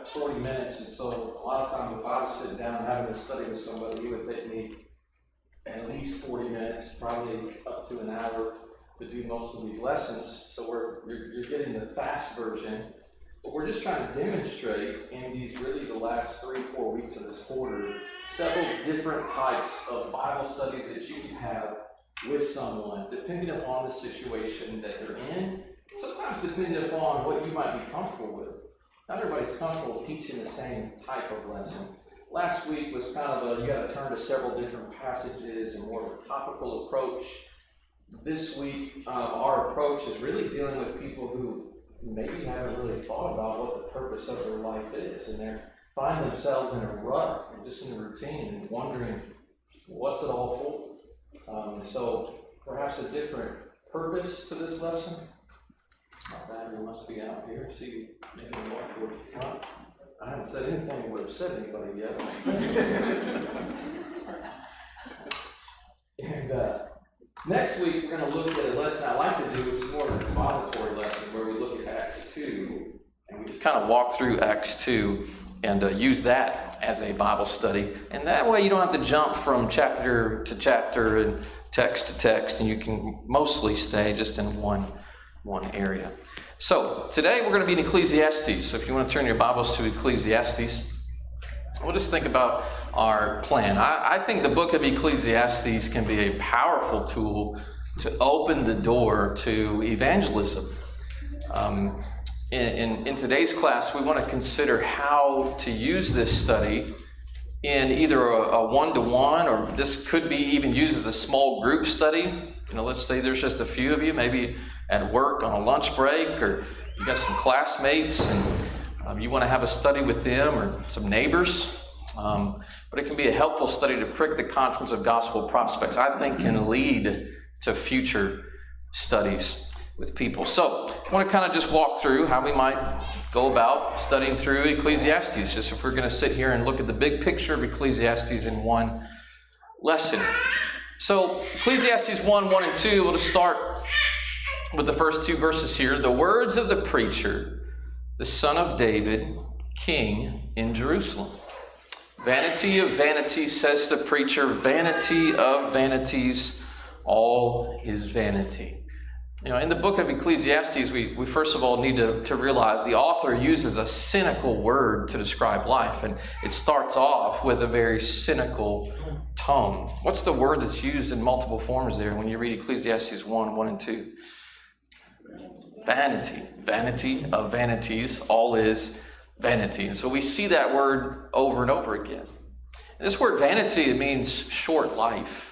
got 40 minutes, and so a lot of times if I was sitting down having a study with somebody, it would take me at least 40 minutes, probably up to an hour to do most of these lessons. So you're getting the fast version, but we're just trying to demonstrate in these really the last 3-4 weeks of this quarter, several different types of Bible studies that you can have with someone, depending upon the situation that they're in, sometimes depending upon what you might be comfortable with. Not everybody's comfortable teaching the same type of lesson. Last week was kind of you got to turn to several different passages and more of a topical approach. This week, our approach is really dealing with people who maybe haven't really thought about what the purpose of their life is, and they find themselves in a rut and just in a routine and wondering, what's it all for? So perhaps a different purpose to this lesson. My battery must be out here. See, maybe walk towards the front. I haven't said anything that would have said anybody yet. And next week, we're going to look at a lesson I like to do, which is more of an expository lesson, where we look at Acts 2, and we just kind of walk through Acts 2 and use that as a Bible study. And that way you don't have to jump from chapter to chapter and text to text, and you can mostly stay just in one area. So today we're going to be in Ecclesiastes. So if you want to turn your Bibles to Ecclesiastes, we'll just think about our plan. I think the book of Ecclesiastes can be a powerful tool to open the door to evangelism. In today's class, we want to consider how to use this study in either a one-to-one, or this could be even used as a small group study. Let's say there's just a few of you, maybe at work on a lunch break, or you got some classmates and you want to have a study with them or some neighbors. But it can be a helpful study to prick the conscience of gospel prospects. I think can lead to future studies with people. So I want to kind of just walk through how we might go about studying through Ecclesiastes, just if we're going to sit here and look at the big picture of Ecclesiastes in one lesson. So Ecclesiastes 1, 1, and 2, we'll just start with the first two verses here. The words of the preacher, the son of David, king in Jerusalem. Vanity of vanities, says the preacher, vanity of vanities, all is vanity. In the book of Ecclesiastes, we first of all need to realize the author uses a cynical word to describe life, and it starts off with a very cynical tone. What's the word that's used in multiple forms there when you read Ecclesiastes 1, 1, and 2? Vanity. Vanity of vanities, all is vanity. And so we see that word over and over again. And this word vanity, it means short life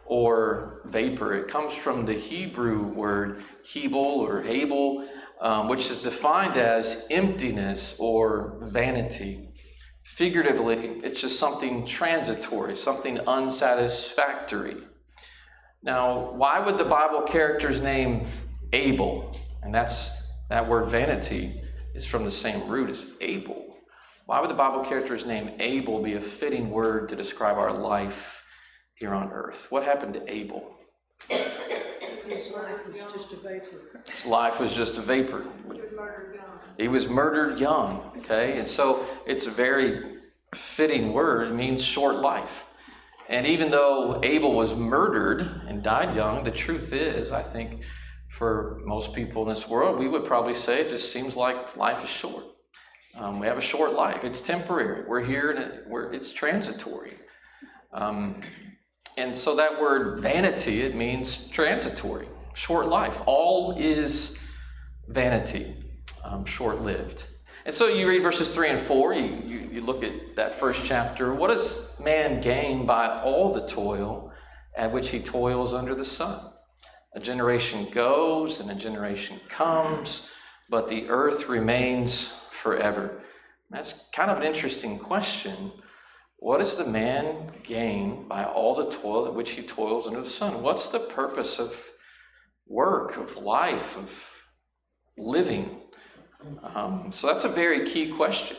or vapor. It comes from the Hebrew word hebel or abel, which is defined as emptiness or vanity. Figuratively, it's just something transitory, something unsatisfactory. Now, why would the Bible character's name Abel? And that word vanity is from the same root as Abel. Why would the Bible character's name Abel be a fitting word to describe our life here on earth? What happened to Abel? His life was just a vapor. His life was just a vapor. He was murdered young. Okay, and so it's a very fitting word. It means short life. And even though Abel was murdered and died young, the truth is, I think, for most people in this world, we would probably say it just seems like life is short. We have a short life. It's temporary. We're here and it's transitory. And so that word vanity, it means transitory, short life. All is vanity, short-lived. And so you read verses 3 and 4, you look at that first chapter. What does man gain by all the toil at which he toils under the sun? A generation goes and a generation comes, but the earth remains forever. That's kind of an interesting question. What does the man gain by all the toil at which he toils under the sun? What's the purpose of work, of life, of living? So that's a very key question.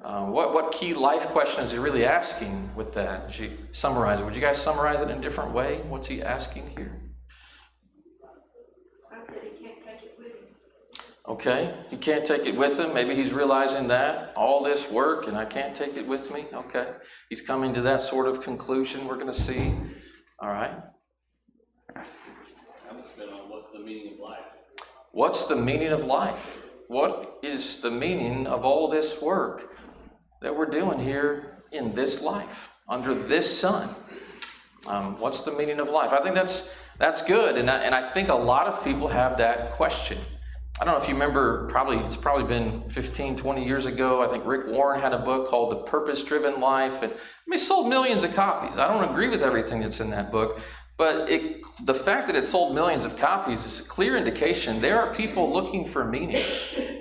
What key life question is he really asking with that? As you summarize it, would you guys summarize it in a different way? What's he asking here? I said he can't take it with him. Okay, he can't take it with him. Maybe he's realizing that. All this work and I can't take it with me. Okay, he's coming to that sort of conclusion we're going to see. All right. What's the meaning of life? What's the meaning of life? What is the meaning of all this work that we're doing here in this life, under this sun? What's the meaning of life? I think that's good, and I think a lot of people have that question. I don't know if you remember, it's probably been 15, 20 years ago. I think Rick Warren had a book called The Purpose-Driven Life, and it sold millions of copies. I don't agree with everything that's in that book, but the fact that it sold millions of copies is a clear indication there are people looking for meaning,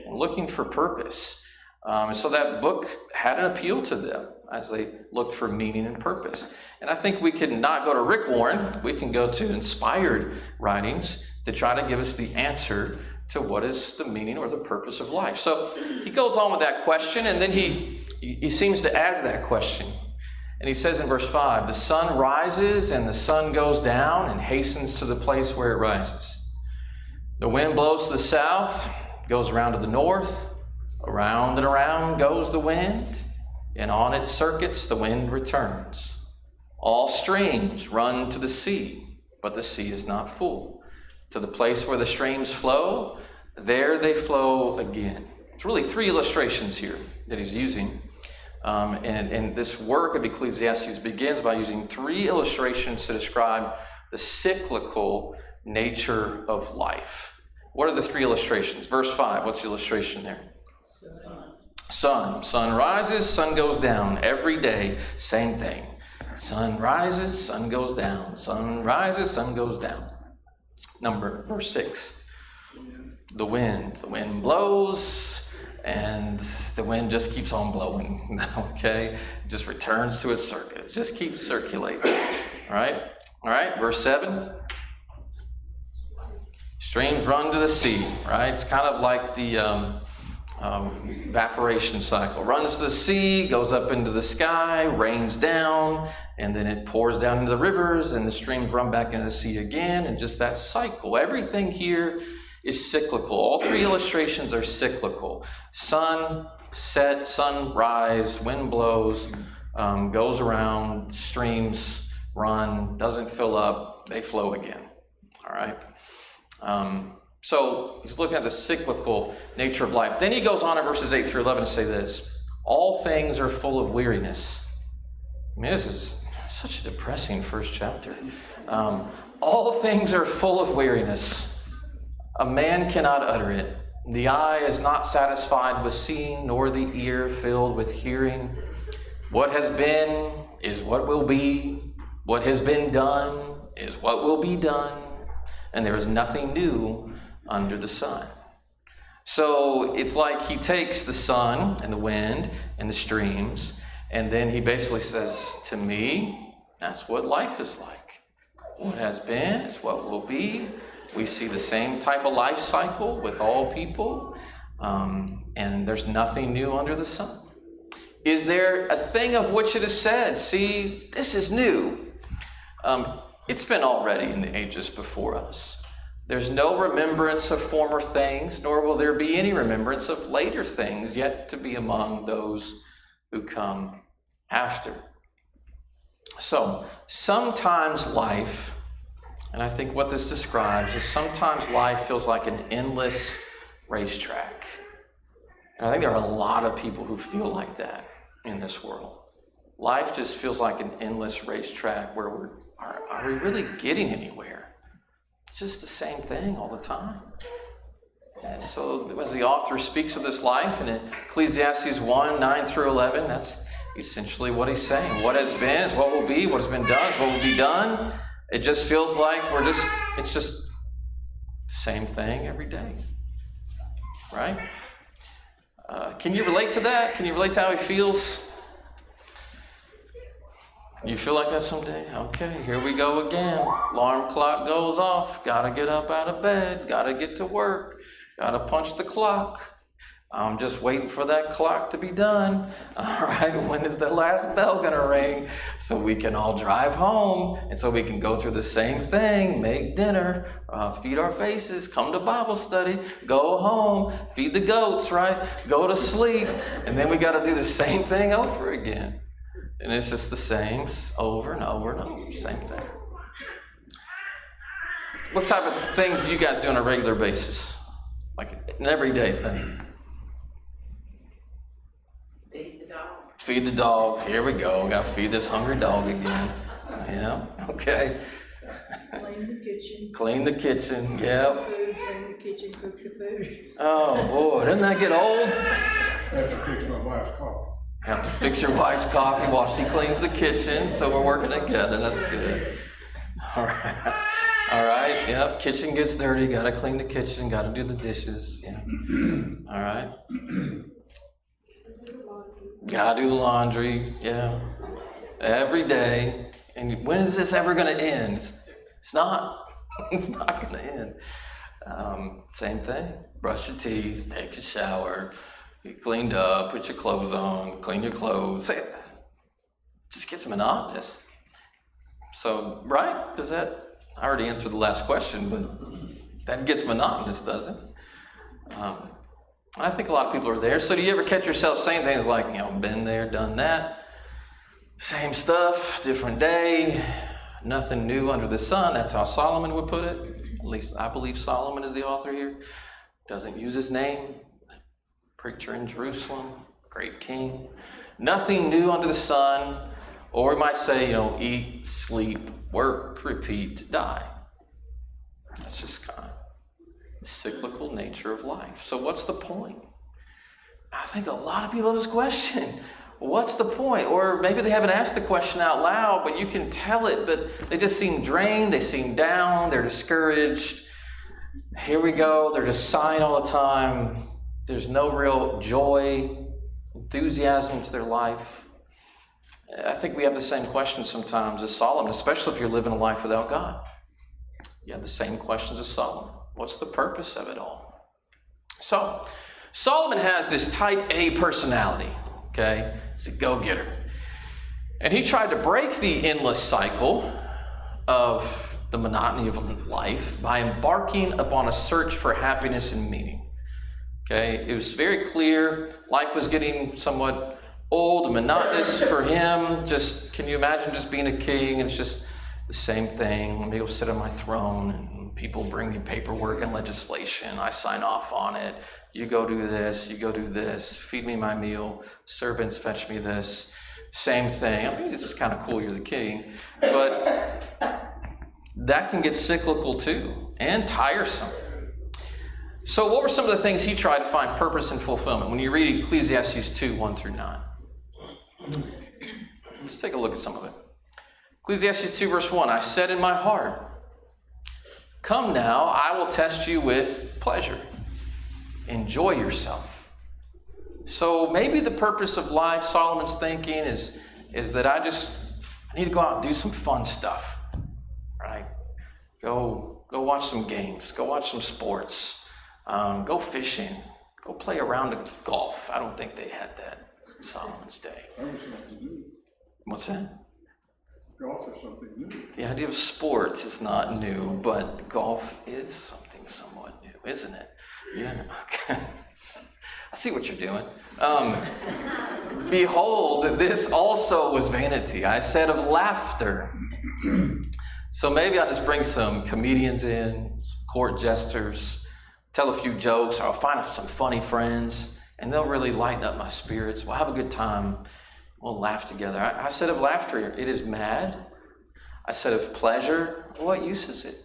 looking for purpose. And so that book had an appeal to them as they looked for meaning and purpose. And I think we can not go to Rick Warren, we can go to inspired writings to try to give us the answer to what is the meaning or the purpose of life. So he goes on with that question, and then he seems to add to that question. And he says in verse 5, the sun rises and the sun goes down and hastens to the place where it rises. The wind blows to the south, goes around to the north, around and around goes the wind, and on its circuits the wind returns. All streams run to the sea, but the sea is not full. To the place where the streams flow, there they flow again. It's really three illustrations here that he's using. And this work of Ecclesiastes begins by using three illustrations to describe the cyclical nature of life. What are the three illustrations? Verse 5, what's the illustration there? Sun. Sun rises, sun goes down. Every day, same thing. Sun rises, sun goes down. Sun rises, sun goes down. Verse 6. The wind blows, and the wind just keeps on blowing. Okay? It just returns to its circuit. It just keeps circulating. All right. Verse 7. Streams run to the sea. Right? It's kind of like the evaporation cycle. Runs to the sea, goes up into the sky, rains down, and then it pours down into the rivers, and the streams run back into the sea again, and just that cycle. Everything here is cyclical. All three illustrations are cyclical. Sun set, sun rise, wind blows, goes around, streams run, doesn't fill up, they flow again. All right? So he's looking at the cyclical nature of life. Then he goes on in verses 8 through 11 to say this: all things are full of weariness. I mean, this is such a depressing first chapter. All things are full of weariness. A man cannot utter it. The eye is not satisfied with seeing, nor the ear filled with hearing. What has been is what will be. What has been done is what will be done. And there is nothing new under the sun. So it's like he takes the sun and the wind and the streams, and then he basically says, to me, that's what life is like. What has been is what will be. We see the same type of life cycle with all people, and there's nothing new under the sun. Is there a thing of which it is said, see, this is new? It's been already in the ages before us. There's no remembrance of former things, nor will there be any remembrance of later things yet to be among those who come after. So, sometimes life, and I think what this describes is sometimes life feels like an endless racetrack. And I think there are a lot of people who feel like that in this world. Life just feels like an endless racetrack where are we really getting anywhere? It's just the same thing all the time. And so as the author speaks of this life in Ecclesiastes 1, 9 through 11, that's essentially what he's saying. What has been is what will be. What has been done is what will be done. It just feels like it's just the same thing every day. Right? Can you relate to that? Can you relate to how he feels? You feel like that someday? Okay, here we go again. Alarm clock goes off. Gotta get up out of bed. Gotta get to work. Gotta punch the clock. I'm just waiting for that clock to be done. All right, when is the last bell gonna ring so we can all drive home and so we can go through the same thing, make dinner, feed our faces, come to Bible study, go home, feed the goats, right? Go to sleep, and then we got to do the same thing over again. And it's just the same over and over and over, same thing. What type of things do you guys do on a regular basis? Like an everyday thing? Feed the dog. Here we go. We got to feed this hungry dog again. Yeah. Okay. Clean the kitchen. Clean the kitchen. Yep. Food, clean the kitchen, cook the food. Oh boy, doesn't that get old? I have to fix my wife's coffee. Have to fix your wife's coffee while she cleans the kitchen. So we're working together. That's good. All right. All right. Yep. Kitchen gets dirty. Got to clean the kitchen. Got to do the dishes. Yeah. All right. Gotta do the laundry, yeah. Every day. And when is this ever gonna end? It's not. It's not gonna end. Same thing. Brush your teeth, take your shower, get cleaned up, put your clothes on, clean your clothes. It just gets monotonous. So, right? Does that? I already answered the last question, but that gets monotonous, doesn't it? I think a lot of people are there. So do you ever catch yourself saying things like, been there, done that, same stuff, different day, nothing new under the sun? That's how Solomon would put it. At least I believe Solomon is the author here. Doesn't use his name. Preacher in Jerusalem, great king. Nothing new under the sun. Or we might say, eat, sleep, work, repeat, die. That's just kind of cyclical nature of life. So what's the point? I think a lot of people have this question. What's the point? Or maybe they haven't asked the question out loud, but you can tell it, but they just seem drained, they seem down, they're discouraged. Here we go, they're just sighing all the time. There's no real joy, enthusiasm to their life. I think we have the same question sometimes as Solomon, especially if you're living a life without God. You have the same questions as Solomon. What's the purpose of it all? So, Solomon has this type A personality, okay? He's a go-getter. And he tried to break the endless cycle of the monotony of life by embarking upon a search for happiness and meaning. Okay? It was very clear life was getting somewhat old and monotonous for him. Just, can you imagine just being a king and it's just the same thing? Let me go sit on my throne and people bring me paperwork and legislation. I sign off on it. You go do this. You go do this. Feed me my meal. Servants fetch me this. Same thing. I mean, this is kind of cool. You're the king. But that can get cyclical too and tiresome. So what were some of the things he tried to find purpose and fulfillment? When you read Ecclesiastes 2, 1 through 9. Let's take a look at some of it. Ecclesiastes 2, verse 1. I said in my heart, come now, I will test you with pleasure. Enjoy yourself. So maybe the purpose of life, Solomon's thinking, is that I need to go out and do some fun stuff, right? Go watch some games. Go watch some sports. Go fishing. Go play around at golf. I don't think they had that in Solomon's day. That was something new. What's that? Golf is something new. The idea of sports is not new, but golf is something somewhat new, isn't it? Yeah, okay. I see what you're doing. Behold, this also was vanity. I said of laughter. So maybe I'll just bring some comedians in, some court jesters, tell a few jokes, or I'll find some funny friends, and they'll really lighten up my spirits. We'll have a good time. We'll laugh together. I said of laughter, it is mad. I said of pleasure, what use is it?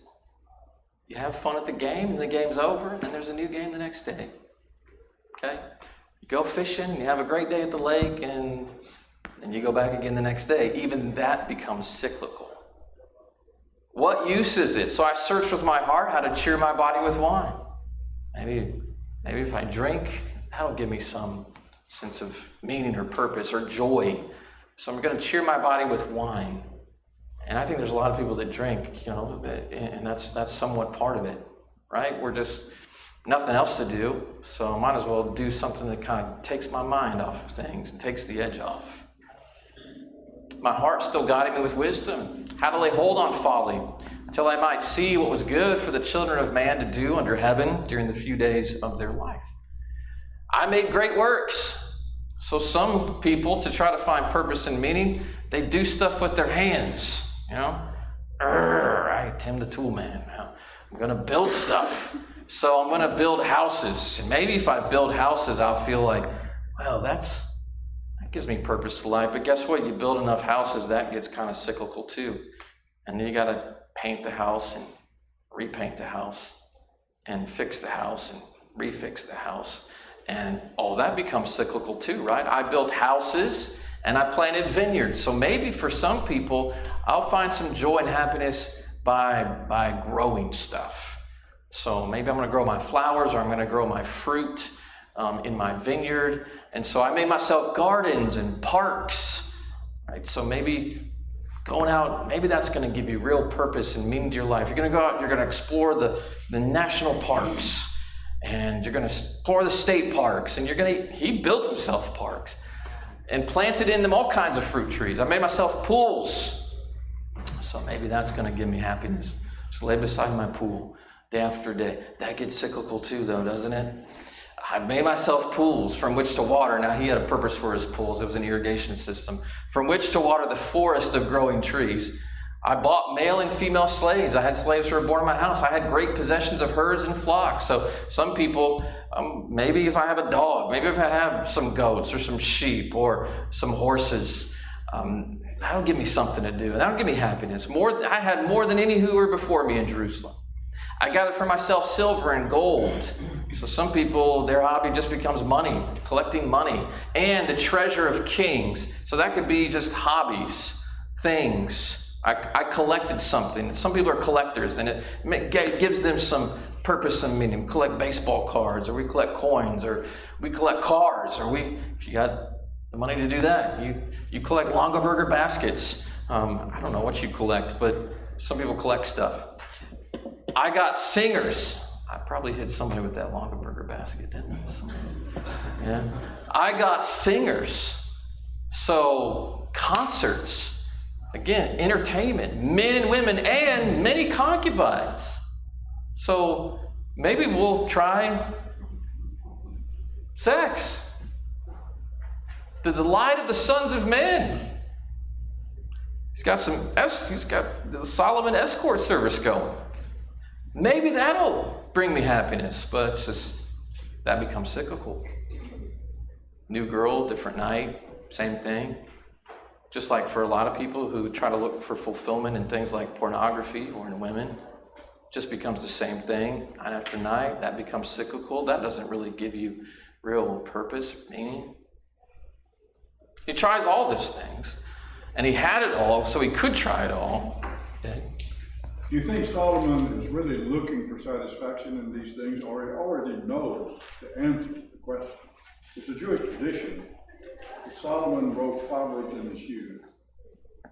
You have fun at the game, and the game's over, and there's a new game the next day. Okay? You go fishing, you have a great day at the lake, and then you go back again the next day. Even that becomes cyclical. What use is it? So I searched with my heart how to cheer my body with wine. Maybe if I drink, that'll give me some sense of meaning or purpose or joy. So I'm going to cheer my body with wine. And I think there's a lot of people that drink, and that's somewhat part of it, right? We're just nothing else to do, so I might as well do something that kind of takes my mind off of things and takes the edge off. My heart still guiding me with wisdom, how to lay hold on folly, until I might see what was good for the children of man to do under heaven during the few days of their life. I made great works. So some people, to try to find purpose and meaning, they do stuff with their hands, Right, Tim the tool man. I'm going to build stuff. So I'm going to build houses. And maybe if I build houses, I'll feel like, well, that gives me purpose to life. But guess what? You build enough houses, that gets kind of cyclical too. And then you got to paint the house and repaint the house and fix the house and refix the house. And all that becomes cyclical too, right? I built houses and I planted vineyards. So maybe for some people, I'll find some joy and happiness by growing stuff. So maybe I'm going to grow my flowers, or I'm going to grow my fruit in my vineyard. And so I made myself gardens and parks, right? So maybe going out, maybe that's going to give you real purpose and meaning to your life. You're going to go out, you're going to explore the national parks, and you're going to explore the state parks, and he built himself parks and planted in them all kinds of fruit trees. I made myself pools. So maybe that's going to give me happiness. Just lay beside my pool day after day. That gets cyclical too, though, doesn't it? I made myself pools from which to water. Now, he had a purpose for his pools. It was an irrigation system from which to water the forest of growing trees. I bought male and female slaves. I had slaves who were born in my house. I had great possessions of herds and flocks. So some people, maybe if I have a dog, maybe if I have some goats or some sheep or some horses, that'll give me something to do. That'll give me happiness. I had more than any who were before me in Jerusalem. I gathered for myself silver and gold. So some people, their hobby just becomes money, collecting money, and the treasure of kings. So that could be just hobbies, things. I collected something. Some people are collectors, and it gives them some purpose and meaning. We collect baseball cards, or we collect coins, or we collect cars, or if you got the money to do that, you collect Longaberger baskets. I don't know what you collect, but some people collect stuff. I got singers. I probably hit somebody with that Longaberger basket, didn't I? Yeah. I got singers. So concerts. Again, entertainment, men and women, and many concubines. So maybe we'll try sex. The delight of the sons of men. He's got the Solomon escort service going. Maybe that'll bring me happiness, but it's just, that becomes cyclical. New girl, different night, same thing. Just like for a lot of people who try to look for fulfillment in things like pornography or in women, just becomes the same thing night after night. That becomes cyclical. That doesn't really give you real purpose, meaning. He tries all these things, and he had it all, so he could try it all. Okay. Do you think Solomon is really looking for satisfaction in these things, or he already knows the answer to the question? It's a Jewish tradition that Solomon wrote Proverbs in his youth.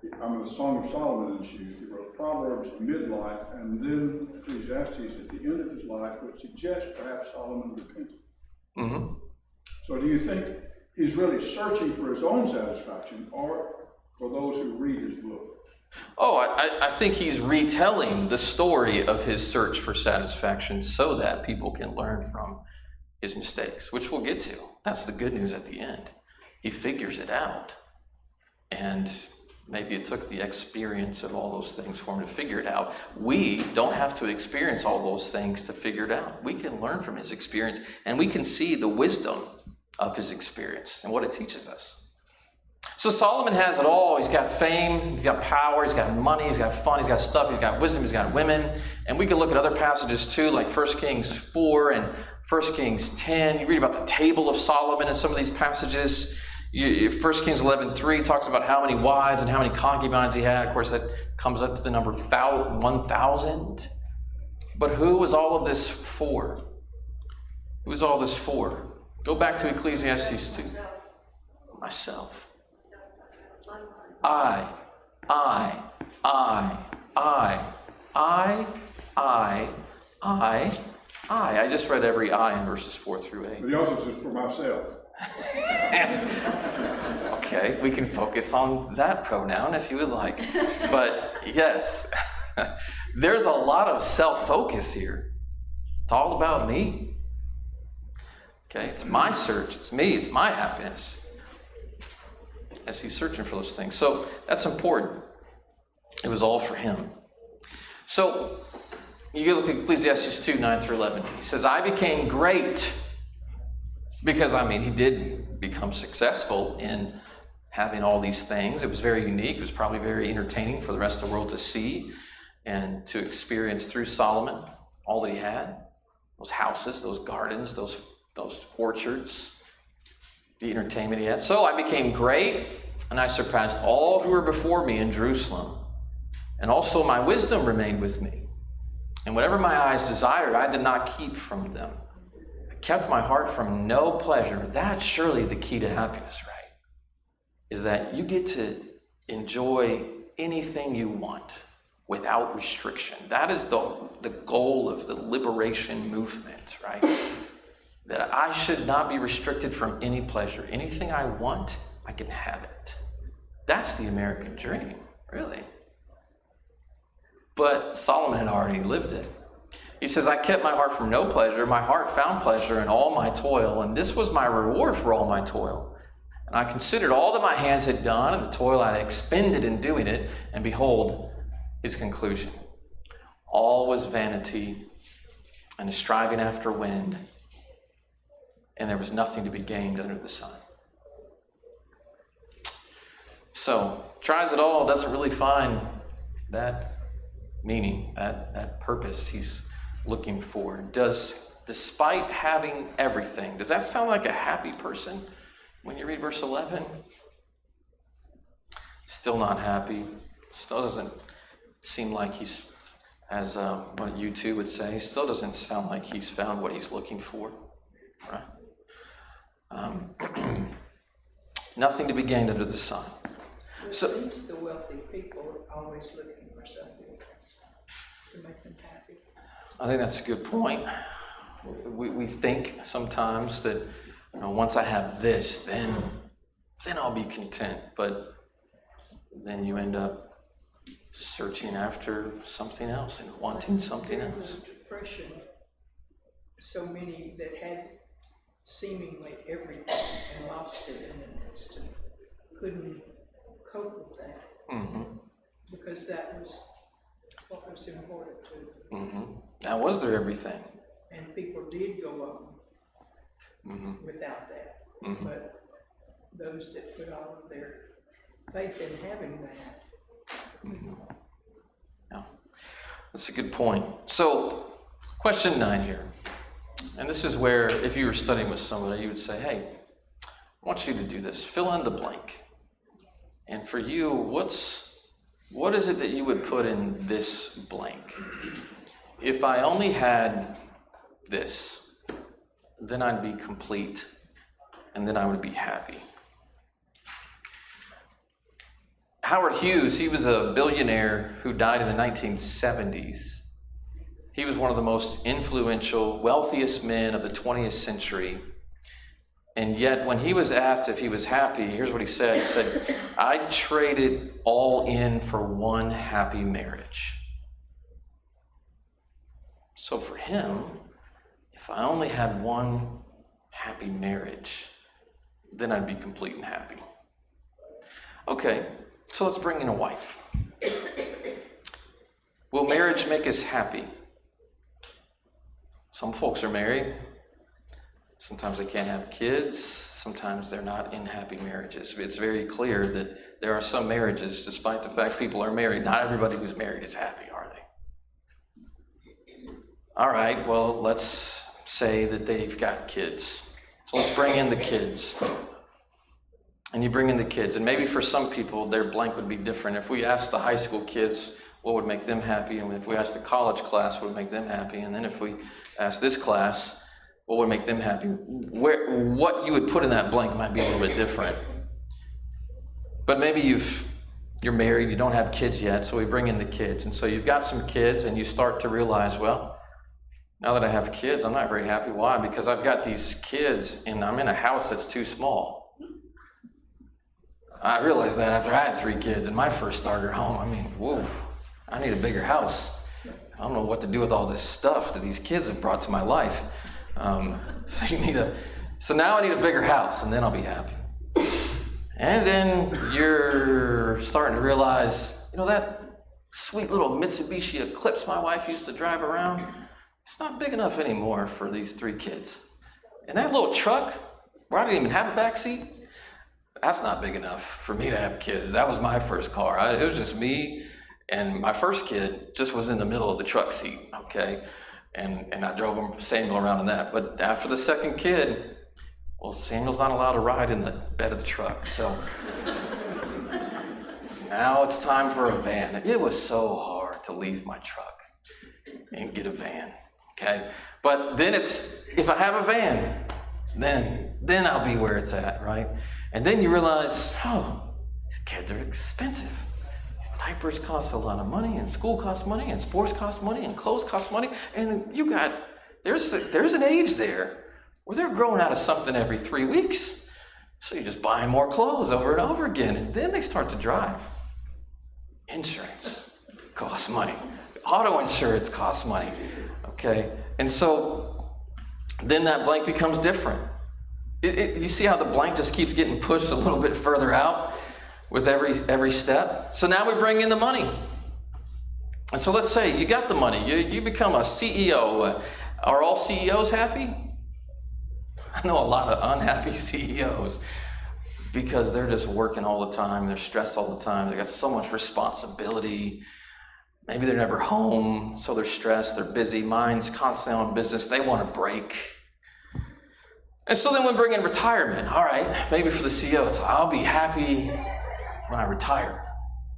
The Song of Solomon in his youth. He wrote Proverbs midlife, and then Ecclesiastes at the end of his life, which suggests perhaps Solomon repented. Mm-hmm. So do you think he's really searching for his own satisfaction, or for those who read his book? Oh, I think he's retelling the story of his search for satisfaction so that people can learn from his mistakes, which we'll get to. That's the good news at the end. He figures it out. And maybe it took the experience of all those things for him to figure it out. We don't have to experience all those things to figure it out. We can learn from his experience, and we can see the wisdom of his experience and what it teaches us. So Solomon has it all. He's got fame, he's got power, he's got money, he's got fun, he's got stuff, he's got wisdom, he's got women. And we can look at other passages too, like 1 Kings 4 and 1 Kings 10. You read about the table of Solomon in some of these passages. 1 Kings 11:3 talks about how many wives and how many concubines he had. Of course, that comes up to the number 1,000. But who was all of this for? Who was all this for? Go back to Ecclesiastes 2. Myself. I I just read every I in verses 4 through 8. But he also says, for myself. Okay, we can focus on that pronoun if you would like. But yes, there's a lot of self-focus here. It's all about me. Okay, it's my search, it's me, it's my happiness. As he's searching for those things. So that's important. It was all for him. So you look at Ecclesiastes 2, 9 through 11. He says, I became great. Because, he did become successful in having all these things. It was very unique. It was probably very entertaining for the rest of the world to see and to experience through Solomon, all that he had. Those houses, those gardens, those orchards, the entertainment he had. So I became great, and I surpassed all who were before me in Jerusalem. And also my wisdom remained with me. And whatever my eyes desired, I did not keep from them. I kept my heart from no pleasure. That's surely the key to happiness, right? Is that you get to enjoy anything you want without restriction. That is the goal of the liberation movement, right? That I should not be restricted from any pleasure. Anything I want, I can have it. That's the American dream, really. But Solomon had already lived it. He says, I kept my heart from no pleasure. My heart found pleasure in all my toil, and this was my reward for all my toil. And I considered all that my hands had done and the toil I had expended in doing it, and behold, his conclusion. All was vanity and a striving after wind, and there was nothing to be gained under the sun. So, tries it all, doesn't really find that meaning, that purpose he's looking for. Despite having everything, does that sound like a happy person when you read verse 11? Still not happy. Still doesn't seem like he's, as what you two would say, still doesn't sound like he's found what he's looking for. Right? Nothing to be gained under the sun. It seems the wealthy people are always looking for something else to make them happy. I think that's a good point. We think sometimes that, once I have this, then I'll be content. But then you end up searching after something else and wanting something else. There was depression. So many that had seemingly everything and lost it in an instant couldn't cope with that. Mm-hmm. Because that was what was important to them. Mm-hmm. Now, was there everything? And people did go on Mm-hmm. without that. Mm-hmm. But those that put all of their faith in having that. Mm-hmm. Yeah, that's a good point. So, question 9 here. And this is where, if you were studying with somebody, you would say, hey, I want you to do this. Fill in the blank. And for you, what is it that you would put in this blank? If I only had this, then I'd be complete, and then I would be happy. Howard Hughes, he was a billionaire who died in the 1970s. He was one of the most influential, wealthiest men of the 20th century. And yet, when he was asked if he was happy, here's what he said. He said, I traded all in for one happy marriage. So for him, if I only had one happy marriage, then I'd be complete and happy. Okay, so let's bring in a wife. Will marriage make us happy? Some folks are married. Sometimes they can't have kids. Sometimes they're not in happy marriages. It's very clear that there are some marriages, despite the fact people are married, not everybody who's married is happy, are they? All right, well, let's say that they've got kids. So let's bring in the kids. And you bring in the kids. And maybe for some people, their blank would be different. If we asked the high school kids what would make them happy, and if we asked the college class what would make them happy, and then if we asked this class what would make them happy, what you would put in that blank might be a little bit different. But maybe you're married, you don't have kids yet, so we bring in the kids. And so you've got some kids, and you start to realize, well, Now that I have kids, I'm not very happy. Why? Because I've got these kids and I'm in a house that's too small. I realized that after I had 3 kids in my first starter home. I mean, whoa, I need a bigger house. I don't know what to do with all this stuff that these kids have brought to my life. So now I need a bigger house, and then I'll be happy. And then you're starting to realize, that sweet little Mitsubishi Eclipse my wife used to drive around, it's not big enough anymore for these 3 kids. And that little truck, where I didn't even have a back seat, that's not big enough for me to have kids. That was my first car. It was just me, and my first kid just was in the middle of the truck seat, okay? And I drove Samuel around in that. But after the second kid, well, Samuel's not allowed to ride in the bed of the truck, so now it's time for a van. It was so hard to leave my truck and get a van, okay? But then if I have a van, then I'll be where it's at, right? And then you realize, these kids are expensive. These diapers cost a lot of money, and school costs money, and sports cost money, and clothes cost money, and there's an age there where they're growing out of something every 3 weeks. So you're just buying more clothes over and over again, and then they start to drive. Insurance costs money. Auto insurance costs money, okay? And so then that blank becomes different. You see how the blank just keeps getting pushed a little bit further out with every step? So now we bring in the money. And so let's say you got the money. You become a CEO. Are all CEOs happy? I know a lot of unhappy CEOs because they're just working all the time. They're stressed all the time. They got so much responsibility. Maybe they're never home, so they're stressed. They're busy. Mind's constantly on business. They want a break. And so then we bring in retirement. All right, maybe for the CEOs, I'll be happy when I retire.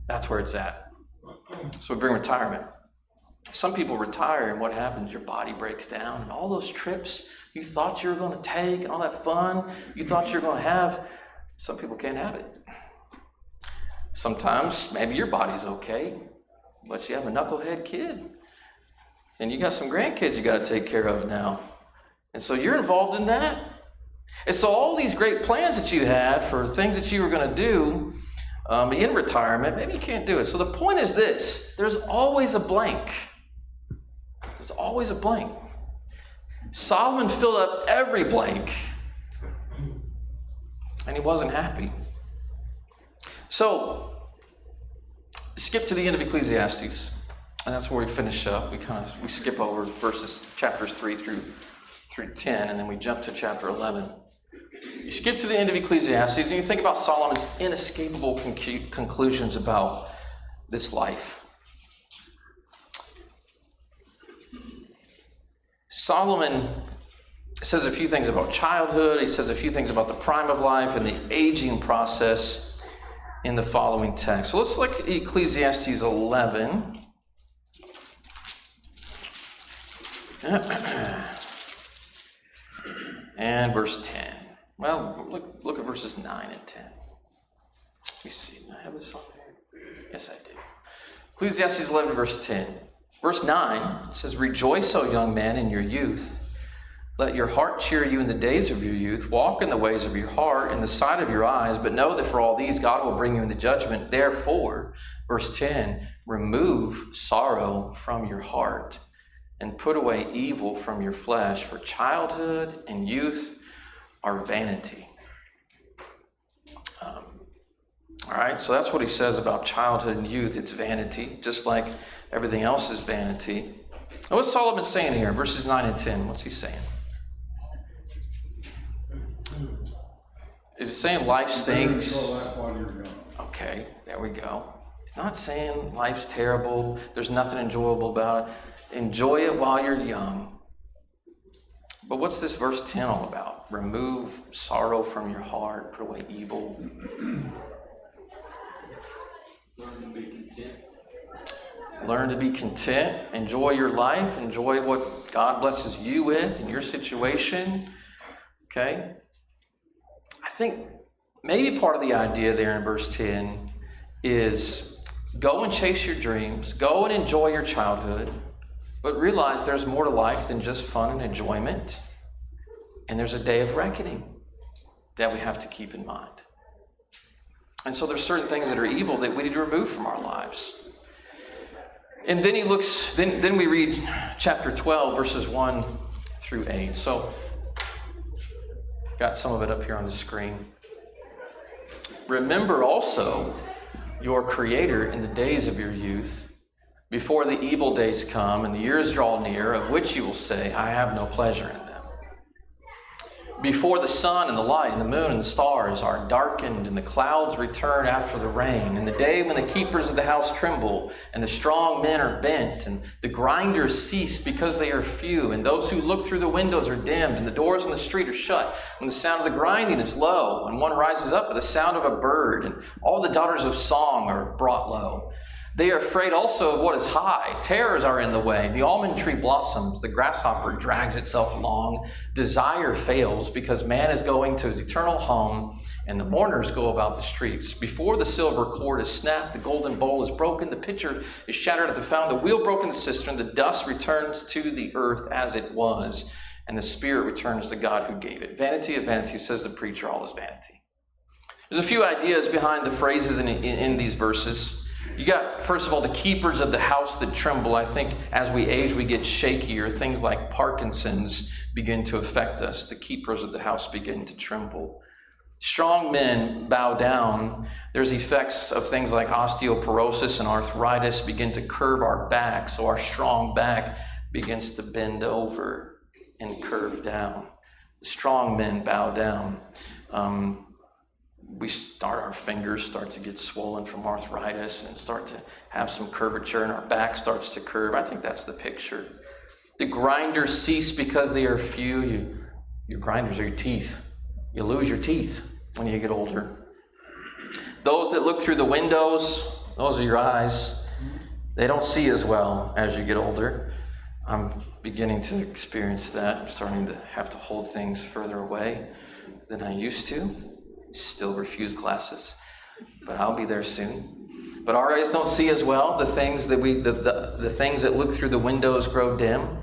That's where it's at. So we bring retirement. Some people retire, and what happens? Your body breaks down, and all those trips you thought you were going to take, and all that fun you thought you were going to have, some people can't have it. Sometimes maybe your body's okay, but you have a knucklehead kid, and you got some grandkids you got to take care of now. And so you're involved in that. And so all these great plans that you had for things that you were going to do in retirement, maybe you can't do it. So the point is this: there's always a blank. There's always a blank. Solomon filled up every blank, and he wasn't happy. So skip to the end of Ecclesiastes, and that's where we finish up. We skip over chapters 3 through 10, and then we jump to chapter 11. You skip to the end of Ecclesiastes, and you think about Solomon's inescapable conclusions about this life. Solomon says a few things about childhood. He says a few things about the prime of life and the aging process in the following text. So let's look at Ecclesiastes 11. And verse 10. Well, look at verses 9 and 10. Let me see. Do I have this on here? Yes, I do. Ecclesiastes 11, verse 10. Verse 9 says, "Rejoice, O young man, in your youth. Let your heart cheer you in the days of your youth. Walk in the ways of your heart, in the sight of your eyes. But know that for all these God will bring you into judgment. Therefore," verse 10, "remove sorrow from your heart and put away evil from your flesh. For childhood and youth are vanity." All right, so that's what he says about childhood and youth. It's vanity, just like everything else is vanity. And what's Solomon saying here? Verses 9 and 10, what's he saying? Is he saying life stinks? Okay, there we go. He's not saying life's terrible, there's nothing enjoyable about it. Enjoy it while you're young. But what's this verse 10 all about? Remove sorrow from your heart, put away evil. Learn to be content. Learn to be content. Enjoy your life. Enjoy what God blesses you with in your situation. Okay? I think maybe part of the idea there in verse 10 is go and chase your dreams. Go and enjoy your childhood. But realize there's more to life than just fun and enjoyment. And there's a day of reckoning that we have to keep in mind. And so there's certain things that are evil that we need to remove from our lives. And then then we read chapter 12, verses 1 through 8. So, got some of it up here on the screen. Remember also your Creator in the days of your youth, before the evil days come and the years draw near, of which you will say, I have no pleasure in them. Before the sun and the light and the moon and the stars are darkened and the clouds return after the rain, and the day when the keepers of the house tremble and the strong men are bent and the grinders cease because they are few, and those who look through the windows are dimmed and the doors in the street are shut, when the sound of the grinding is low and one rises up at the sound of a bird, and all the daughters of song are brought low. They are afraid also of what is high. Terrors are in the way. The almond tree blossoms. The grasshopper drags itself along. Desire fails because man is going to his eternal home, and the mourners go about the streets. Before the silver cord is snapped, the golden bowl is broken, the pitcher is shattered at the fountain, the wheel broken in the cistern, the dust returns to the earth as it was, and the spirit returns to God who gave it. Vanity of vanity, says the preacher, all is vanity. There's a few ideas behind the phrases in these verses. You got, first of all, the keepers of the house that tremble. I think as we age, we get shakier. Things like Parkinson's begin to affect us. The keepers of the house begin to tremble. Strong men bow down. There's effects of things like osteoporosis and arthritis begin to curve our back, so our strong back begins to bend over and curve down. Strong men bow down. Our fingers start to get swollen from arthritis and start to have some curvature, and our back starts to curve. I think that's the picture. The grinders cease because they are few. Your grinders are your teeth. You lose your teeth when you get older. Those that look through the windows, those are your eyes. They don't see as well as you get older. I'm beginning to experience that. I'm starting to have to hold things further away than I used to. Still refuse classes, but I'll be there soon. But our eyes don't see as well. The things that the things that look through the windows grow dim.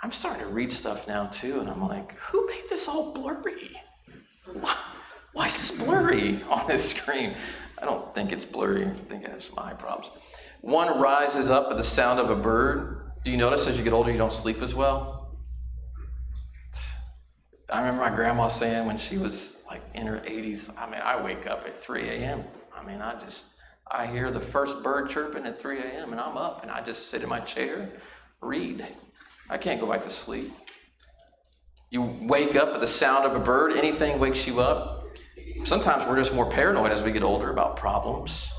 I'm starting to read stuff now too, and I'm like, who made this all blurry? Why is this blurry on this screen? I don't think it's blurry. I think I have some eye problems. One rises up at the sound of a bird. Do you notice as you get older you don't sleep as well? I remember my grandma saying when she was like in her 80s, I wake up at 3 a.m. I hear the first bird chirping at 3 a.m. and I'm up and I just sit in my chair, read. I can't go back to sleep. You wake up at the sound of a bird, anything wakes you up. Sometimes we're just more paranoid as we get older about problems.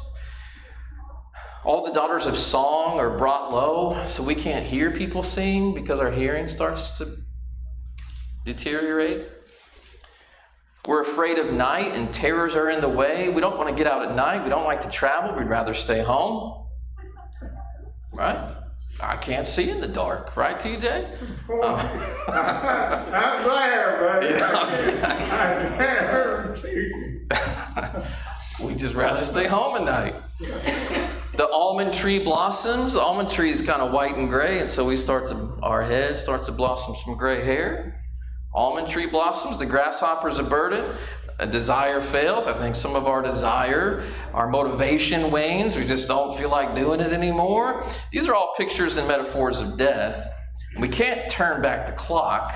All the daughters of song are brought low, so we can't hear people sing because our hearing starts to deteriorate. We're afraid of night and terrors are in the way. We don't want to get out at night. We don't like to travel. We'd rather stay home. Right? I can't see in the dark. Right, TJ? Not there, buddy. We just rather stay home at night. The almond tree blossoms. The almond tree is kind of white and gray, and so our head starts to blossom some gray hair. Almond tree blossoms, the grasshopper's a burden, a desire fails. I think some of our desire, our motivation wanes. We just don't feel like doing it anymore. These are all pictures and metaphors of death. We can't turn back the clock.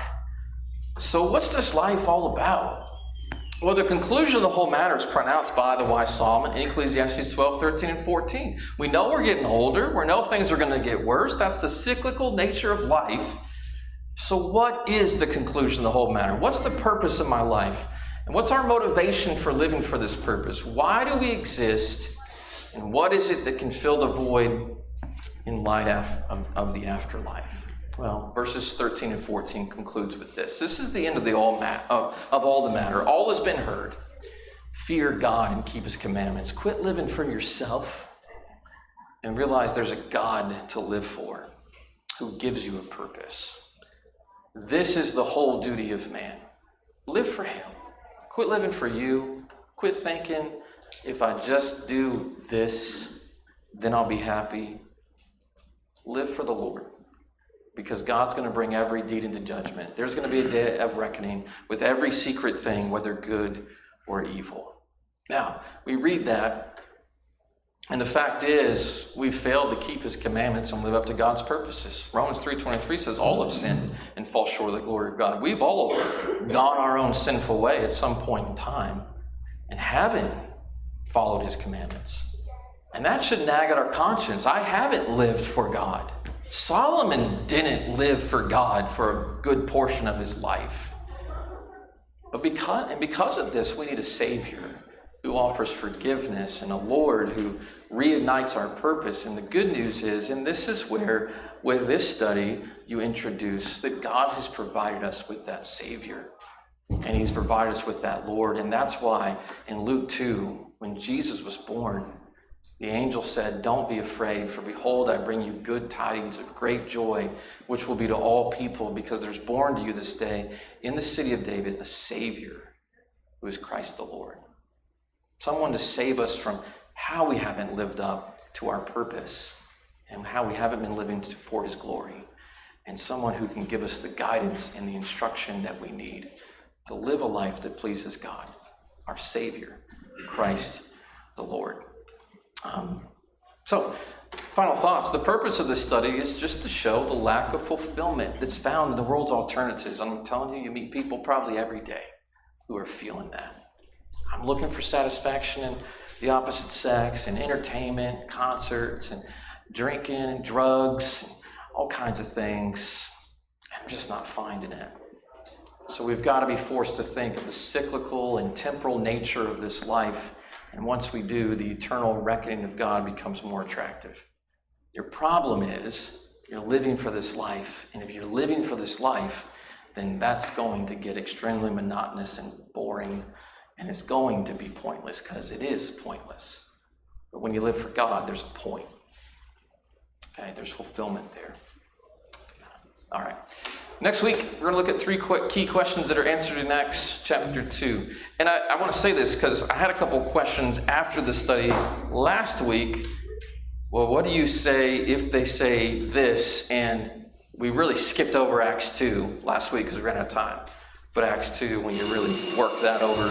So what's this life all about? Well, the conclusion of the whole matter is pronounced by the wise Solomon in Ecclesiastes 12, 13, and 14. We know we're getting older. We know things are going to get worse. That's the cyclical nature of life. So what is the conclusion of the whole matter? What's the purpose of my life? And what's our motivation for living for this purpose? Why do we exist? And what is it that can fill the void in light of the afterlife? Well, verses 13 and 14 concludes with this. This is the end of all the matter. All has been heard. Fear God and keep his commandments. Quit living for yourself and realize there's a God to live for who gives you a purpose. This is the whole duty of man. Live for him. Quit living for you. Quit thinking, if I just do this, then I'll be happy. Live for the Lord. because God's going to bring every deed into judgment. There's going to be a day of reckoning with every secret thing, whether good or evil. Now, we read that, and the fact is, we've failed to keep his commandments and live up to God's purposes. Romans 3:23 says all have sinned and fall short of the glory of God. We've all gone our own sinful way at some point in time and haven't followed his commandments. And that should nag at our conscience. I haven't lived for God. Solomon didn't live for God for a good portion of his life. But because of this, we need a Savior who offers forgiveness and a Lord who reignites our purpose. And the good news is, and this is where, with this study, you introduce that God has provided us with that Savior. And he's provided us with that Lord. And that's why in Luke 2, when Jesus was born, the angel said, "Don't be afraid, for behold, I bring you good tidings of great joy, which will be to all people, because there's born to you this day in the city of David a Savior, who is Christ the Lord." Someone to save us from how we haven't lived up to our purpose and how we haven't been living for his glory. And someone who can give us the guidance and the instruction that we need to live a life that pleases God, our Savior, Christ the Lord. So, final thoughts. The purpose of this study is just to show the lack of fulfillment that's found in the world's alternatives. I'm telling you, you meet people probably every day who are feeling that. I'm looking for satisfaction in the opposite sex and entertainment, concerts and drinking and drugs and all kinds of things. I'm just not finding it. So we've got to be forced to think of the cyclical and temporal nature of this life. And once we do, the eternal reckoning of God becomes more attractive. Your problem is you're living for this life. And if you're living for this life, then that's going to get extremely monotonous and boring. And it's going to be pointless, because it is pointless. But when you live for God, there's a point. Okay, there's fulfillment there. All right. Next week, we're going to look at 3 quick key questions that are answered in Acts chapter 2. And I want to say this because I had a couple questions after the study last week. Well, what do you say if they say this? And we really skipped over Acts 2 last week because we ran out of time. But Acts 2, when you really work that over,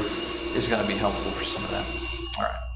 is going to be helpful for some of that. All right.